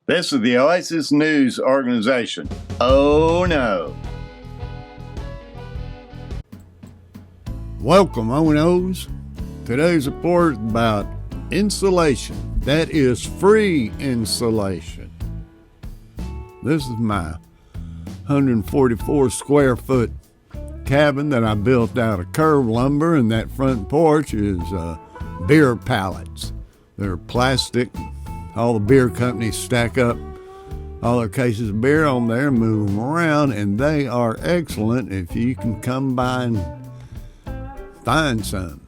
This is the OASIS News Organization. Oh no. Welcome, Onos. Today's report is about insulation. That is free insulation. This is my 144 square foot cabin that I built out of curved lumber, and that front porch is beer pallets. They're plastic. All the beer companies stack up all their cases of beer on there and move them around, and they are excellent if you can come by and find some.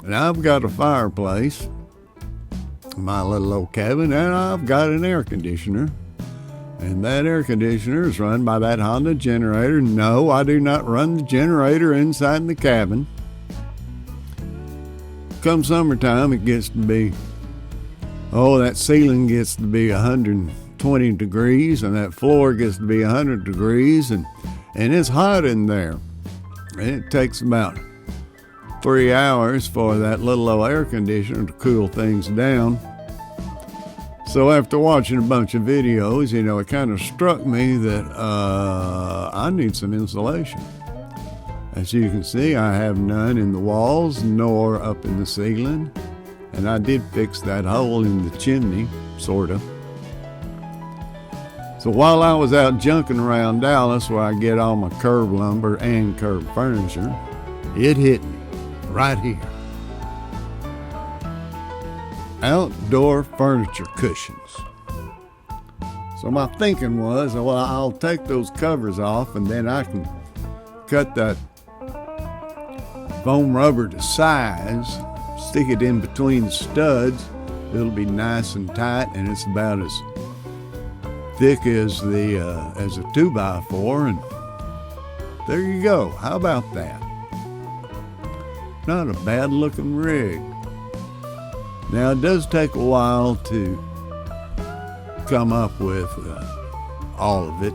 And I've got a fireplace in my little old cabin, and I've got an air conditioner. And that air conditioner is run by that Honda generator. No, I do not run the generator inside the cabin. Come summertime, it gets to be, that ceiling gets to be 120 degrees, and that floor gets to be 100 degrees, and it's hot in there. And it takes about 3 hours for that little old air conditioner to cool things down. So after watching a bunch of videos, it kind of struck me that I need some insulation. As you can see, I have none in the walls nor up in the ceiling. And I did fix that hole in the chimney, sort of. So while I was out junking around Dallas, where I get all my curved lumber and curved furniture, it hit me right here. Outdoor furniture cushions. So my thinking was, I'll take those covers off, and then I can cut that foam rubber to size, stick it in between the studs. It'll be nice and tight, and it's about as thick as a 2x4, and there you go. How about that? Not a bad looking rig. Now, it does take a while to come up with all of it,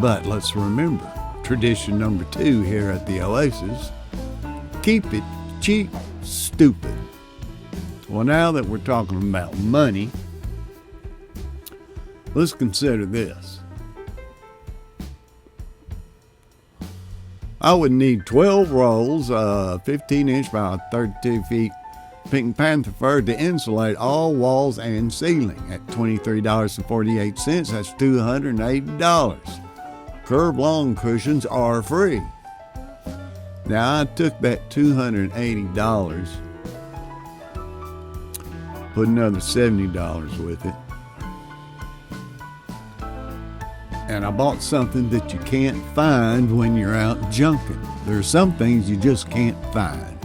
but let's remember tradition number 2 here at the Oasis: keep it cheap, stupid. Well, now that we're talking about money, let's consider this. I would need 12 rolls, 15-inch by 32 feet Pink Panther fur to insulate all walls and ceiling at $23.48. That's $280. Curved lawn cushions are free. Now, I took that $280, put another $70 with it, and I bought something that you can't find when you're out junking. There are some things you just can't find.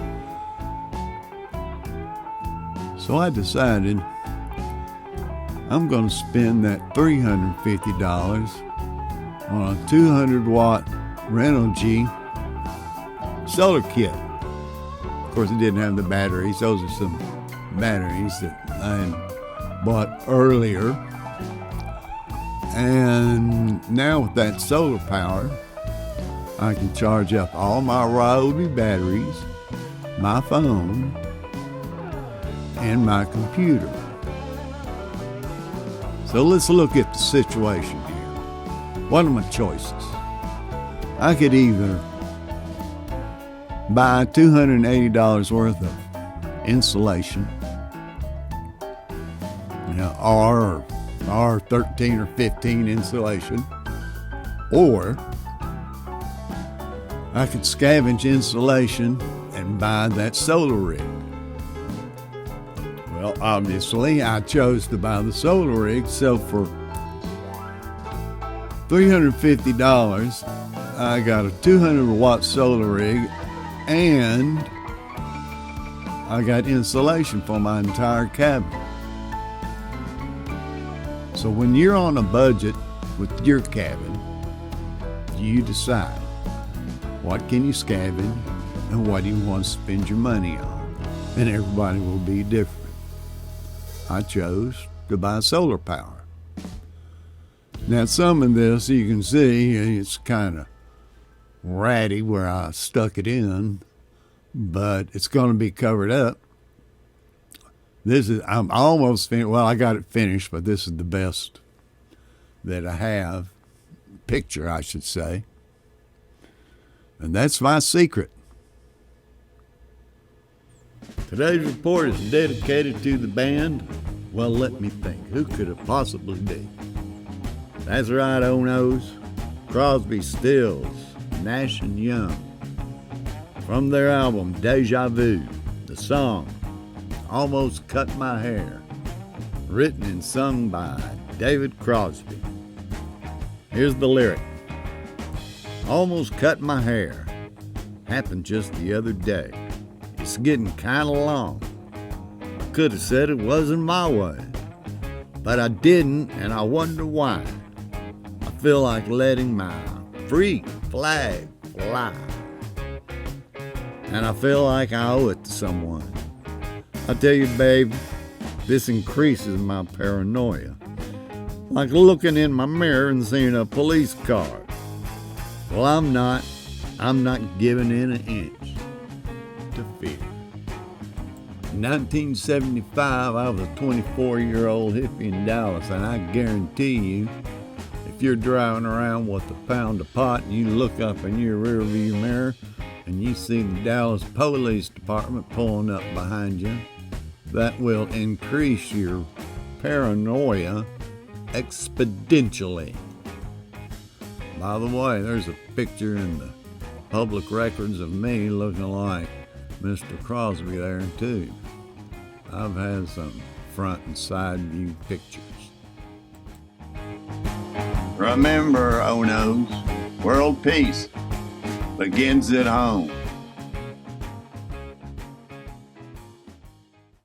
So I decided I'm going to spend that $350 on a 200-watt Renogy solar kit. Of course, it didn't have the batteries. Those are some batteries that I bought earlier. And now with that solar power, I can charge up all my Ryobi batteries, my phone, and my computer. So let's look at the situation here. What are my choices? I could either buy $280 worth of insulation, or 13 or 15 insulation, or I could scavenge insulation and buy that solar rig. Well, obviously, I chose to buy the solar rig, so for $350, I got a 200-watt solar rig, and I got insulation for my entire cabin. So when you're on a budget with your cabin, you decide what can you scavenge and what do you want to spend your money on, and everybody will be different. I chose to buy solar power. Now, some of this you can see it's kind of ratty where I stuck it in, but it's going to be covered up. I'm almost finished. Well, I got it finished, but this is the best that I have. Picture, I should say. And that's my secret. Today's report is dedicated to the band. Well, let me think. Who could it possibly be? That's right, O-Nos. Crosby, Stills, Nash and Young. From their album, Deja Vu, the song, Almost Cut My Hair, written and sung by David Crosby. Here's the lyric. Almost cut my hair. Happened just the other day. It's getting kinda long. I could have said it wasn't my way, but I didn't, and I wonder why. I feel like letting my freak flag fly, and I feel like I owe it to someone. I tell you, babe, this increases my paranoia. Like looking in my mirror and seeing a police car. Well, I'm not giving in an inch to fear. In 1975, I was a 24-year-old hippie in Dallas, and I guarantee you, if you're driving around with a pound of pot and you look up in your rearview mirror and you see the Dallas Police Department pulling up behind you, that will increase your paranoia exponentially. By the way, there's a picture in the public records of me looking like Mr. Crosby there too. I've had some front and side view pictures. Remember, O-Nos, world peace begins at home.